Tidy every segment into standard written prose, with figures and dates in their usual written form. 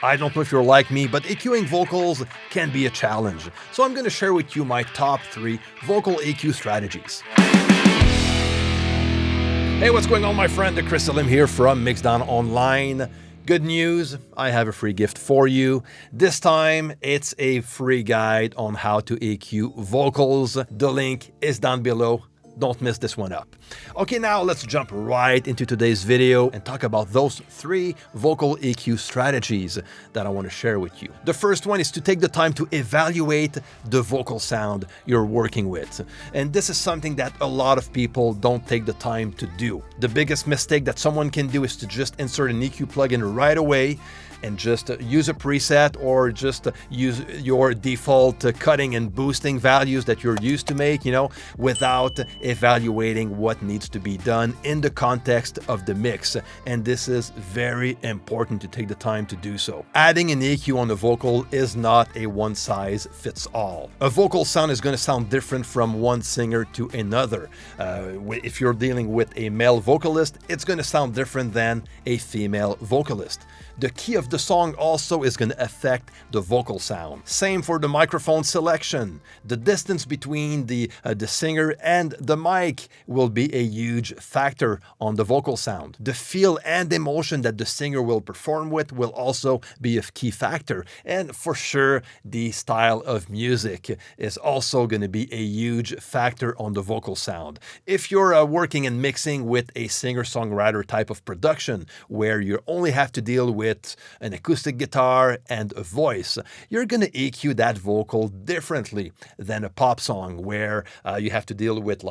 I don't know if you're like me, but EQing vocals can be a challenge. So I'm going to share with you my top 3 vocal EQ strategies. Hey, what's going on, my friend? Chris Salim here from Mixdown Online. Good news, I have a free gift for you. This time, it's a free guide on how to EQ vocals. The link is down below. Don't miss this one up. Okay, now let's jump right into today's video and talk about those 3 vocal EQ strategies that I want to share with you. The first one is to take the time to evaluate the vocal sound you're working with. And this is something that a lot of people don't take the time to do. The biggest mistake that someone can do is to just insert an EQ plugin right away and just use a preset or just use your default cutting and boosting values that you're used to make, without evaluating what needs to be done in the context of the mix. And this is very important to take the time to do so. Adding an EQ on a vocal is not a one-size-fits-all. A vocal sound is going to sound different from one singer to another. If you're dealing with a male vocalist, it's going to sound different than a female vocalist. The key of the song also is going to affect the vocal sound. Same for the microphone selection. The distance between the singer and the mic will be a huge factor on the vocal sound. The feel and emotion that the singer will perform with will also be a key factor. And for sure, the style of music is also going to be a huge factor on the vocal sound. If you're working and mixing with a singer-songwriter type of production where you only have to deal with an acoustic guitar and a voice, you're going to EQ that vocal differently than a pop song where you have to deal with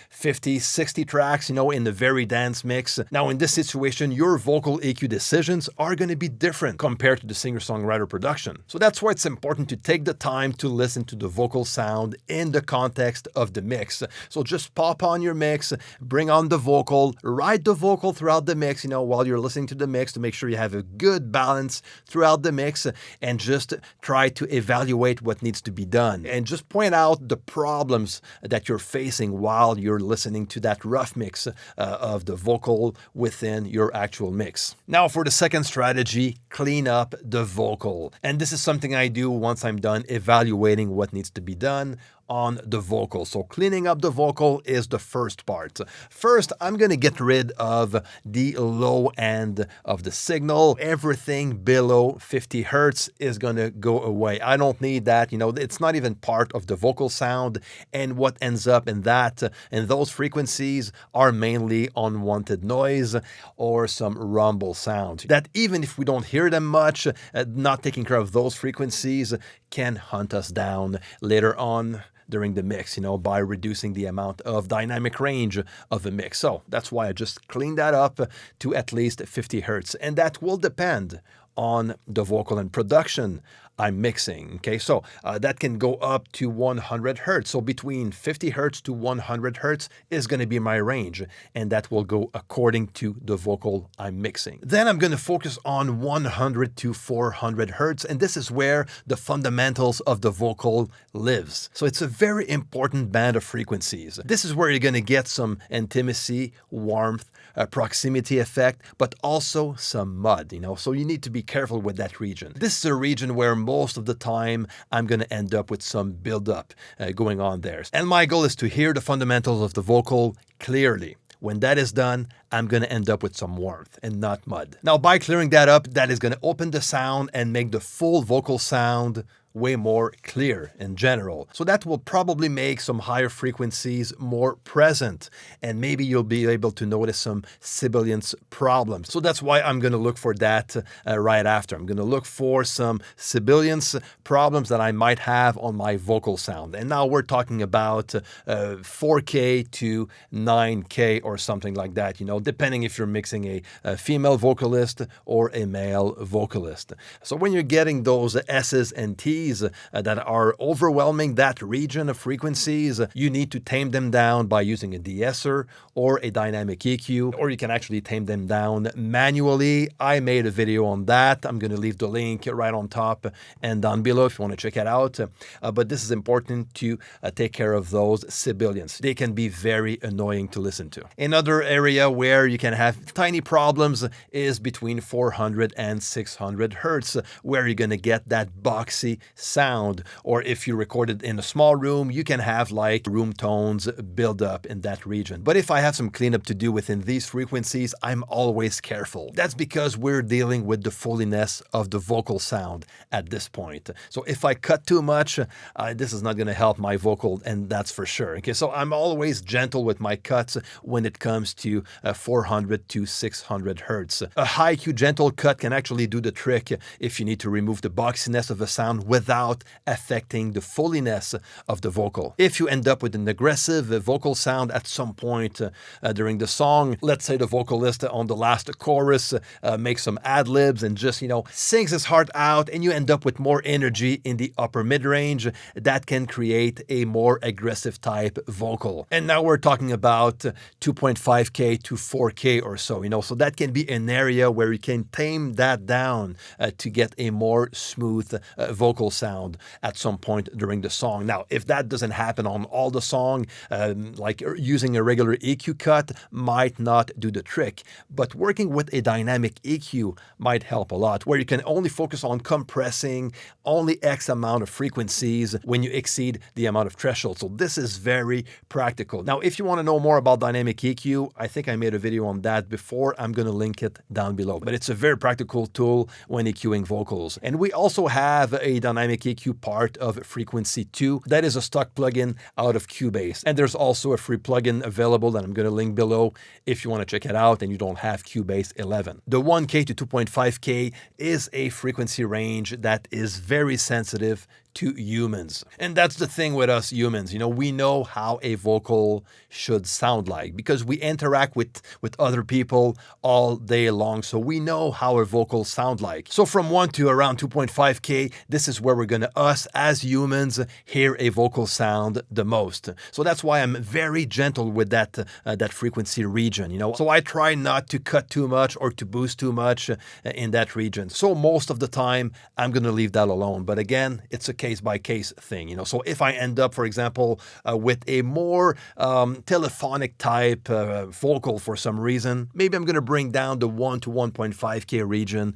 50, 60 tracks, in the very dance mix. Now, in this situation, your vocal EQ decisions are going to be different compared to the singer-songwriter production. So that's why it's important to take the time to listen to the vocal sound in the context of the mix. So just pop on your mix, bring on the vocal, ride the vocal throughout the mix, while you're listening to the mix to make sure you have a good balance throughout the mix, and just try to evaluate what needs to be done and just point out the problems that you're facing while you're listening to that rough mix of the vocal within your actual mix. Now for the second strategy, clean up the vocal. And this is something I do once I'm done evaluating what needs to be done on the vocal. So cleaning up the vocal is the first part. First, I'm going to get rid of the low end of the signal. Everything below 50 hertz is going to go away. I don't need that. It's not even part of the vocal sound. And what ends up in those frequencies are mainly unwanted noise or some rumble sound that, even if we don't hear them much, not taking care of those frequencies can hunt us down later on during the mix, by reducing the amount of dynamic range of a mix. So that's why I just cleaned that up to at least 50 hertz. And that will depend on the vocal and production I'm mixing. Okay, so that can go up to 100 hertz. So between 50 hertz to 100 hertz is going to be my range, and that will go according to the vocal I'm mixing. Then I'm going to focus on 100 to 400 hertz, and this is where the fundamentals of the vocal lives. So it's a very important band of frequencies. This is where you're going to get some intimacy, warmth, proximity effect, but also some mud, so you need to be careful with that region. This is a region where most of the time I'm going to end up with some buildup going on there. And my goal is to hear the fundamentals of the vocal clearly. When that is done, I'm going to end up with some warmth and not mud. Now, by clearing that up, that is going to open the sound and make the full vocal sound way more clear in general. So that will probably make some higher frequencies more present, and maybe you'll be able to notice some sibilance problems. So that's why I'm going to look for that right after. I'm going to look for some sibilance problems that I might have on my vocal sound. And now we're talking about 4K to 9K or something like that, depending if you're mixing a female vocalist or a male vocalist. So when you're getting those S's and T's, frequencies that are overwhelming that region of frequencies, you need to tame them down by using a de-esser or a dynamic EQ, or you can actually tame them down manually. I made a video on that. I'm going to leave the link right on top and down below if you want to check it out. But this is important to take care of those sibilants. They can be very annoying to listen to. Another area where you can have tiny problems is between 400 and 600 hertz, where you're going to get that boxy sound. Or if you record it in a small room, you can have like room tones build up in that region. But if I have some cleanup to do within these frequencies, I'm always careful. That's because we're dealing with the fulliness of the vocal sound at this point. So if I cut too much, this is not going to help my vocal, and that's for sure. Okay, so I'm always gentle with my cuts when it comes to 400 to 600 hertz. A high Q gentle cut can actually do the trick if you need to remove the boxiness of a sound without affecting the fulliness of the vocal. If you end up with an aggressive vocal sound at some point during the song, let's say the vocalist on the last chorus makes some ad-libs and just, sings his heart out, and you end up with more energy in the upper mid-range, that can create a more aggressive type vocal. And now we're talking about 2.5K to 4K or so, so that can be an area where you can tame that down to get a more smooth vocal sound at some point during the song. Now, if that doesn't happen on all the song, like using a regular EQ cut might not do the trick, but working with a dynamic EQ might help a lot, where you can only focus on compressing only X amount of frequencies when you exceed the amount of threshold. So this is very practical. Now, if you want to know more about dynamic EQ, I think I made a video on that before. I'm going to link it down below. But it's a very practical tool when EQing vocals. And we also have a dynamic EQ part of Frequency 2. That is a stock plugin out of CUBASE. And there's also a free plugin available that I'm going to link below if you want to check it out and you don't have CUBASE 11. The 1K to 2.5K is a frequency range that is very sensitive to humans. And that's the thing with us humans. We know how a vocal should sound like because we interact with other people all day long. So we know how a vocal sound like. So from 1 to around 2.5K, this is where we're going to, us as humans, hear a vocal sound the most. So that's why I'm very gentle with that frequency region, So I try not to cut too much or to boost too much in that region. So most of the time, I'm going to leave that alone. But again, it's a case-by-case thing, So if I end up, for example, with a more telephonic type vocal for some reason, maybe I'm going to bring down the 1 to 1.5K region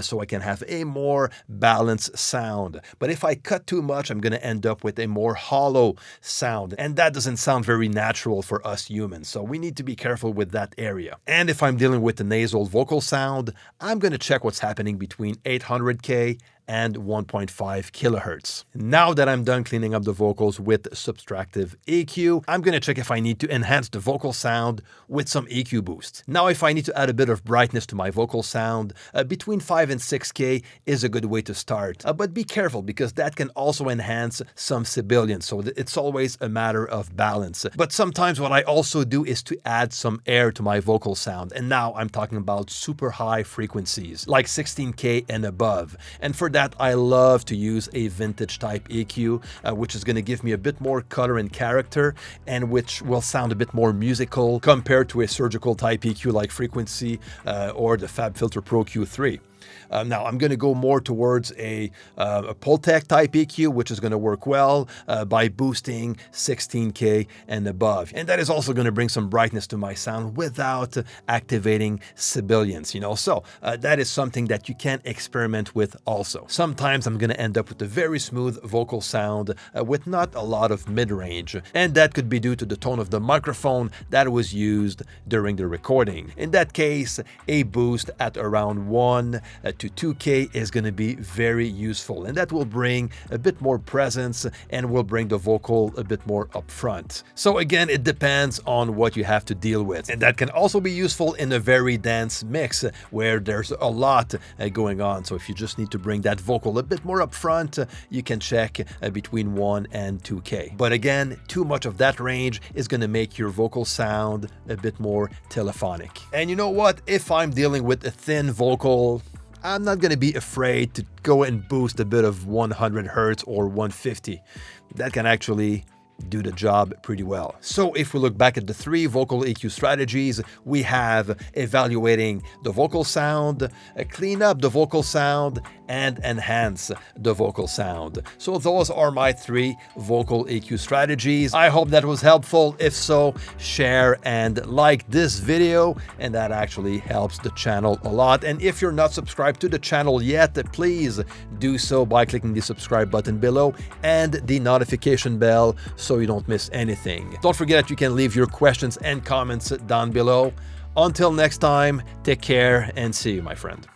so I can have a more balanced sound. But if I cut too much, I'm going to end up with a more hollow sound. And that doesn't sound very natural for us humans. So we need to be careful with that area. And if I'm dealing with the nasal vocal sound, I'm going to check what's happening between 800K and 1.5 kilohertz. Now that I'm done cleaning up the vocals with subtractive EQ, I'm going to check if I need to enhance the vocal sound with some EQ boost. Now, if I need to add a bit of brightness to my vocal sound, between 5 and 6K is a good way to start. But be careful because that can also enhance some sibilance. So it's always a matter of balance. But sometimes what I also do is to add some air to my vocal sound. And now I'm talking about super high frequencies, like 16K and above. And for that, I love to use a vintage type EQ, which is going to give me a bit more color and character, and which will sound a bit more musical compared to a surgical type EQ like Frequency or the FabFilter Pro Q3. Now, I'm going to go more towards a Pultec type EQ, which is going to work well by boosting 16K and above. And that is also going to bring some brightness to my sound without activating sibilance, So that is something that you can experiment with also. Sometimes I'm going to end up with a very smooth vocal sound with not a lot of mid-range. And that could be due to the tone of the microphone that was used during the recording. In that case, a boost at around 1 to 2K is going to be very useful, and that will bring a bit more presence and will bring the vocal a bit more up front. So again, it depends on what you have to deal with, and that can also be useful in a very dense mix where there's a lot going on. So if you just need to bring that vocal a bit more up front, you can check between 1 and 2K. But again, too much of that range is going to make your vocal sound a bit more telephonic. And you know what? If I'm dealing with a thin vocal, I'm not going to be afraid to go and boost a bit of 100 Hertz or 150. That can actually do the job pretty well. So if we look back at the 3 vocal EQ strategies, we have evaluating the vocal sound, clean up the vocal sound, and enhance the vocal sound. So those are my 3 vocal EQ strategies. I hope that was helpful. If so, share and like this video, and that actually helps the channel a lot. And if you're not subscribed to the channel yet, please do so by clicking the subscribe button below and the notification bell so you don't miss anything. Don't forget you can leave your questions and comments down below. Until next time, take care and see you, my friend.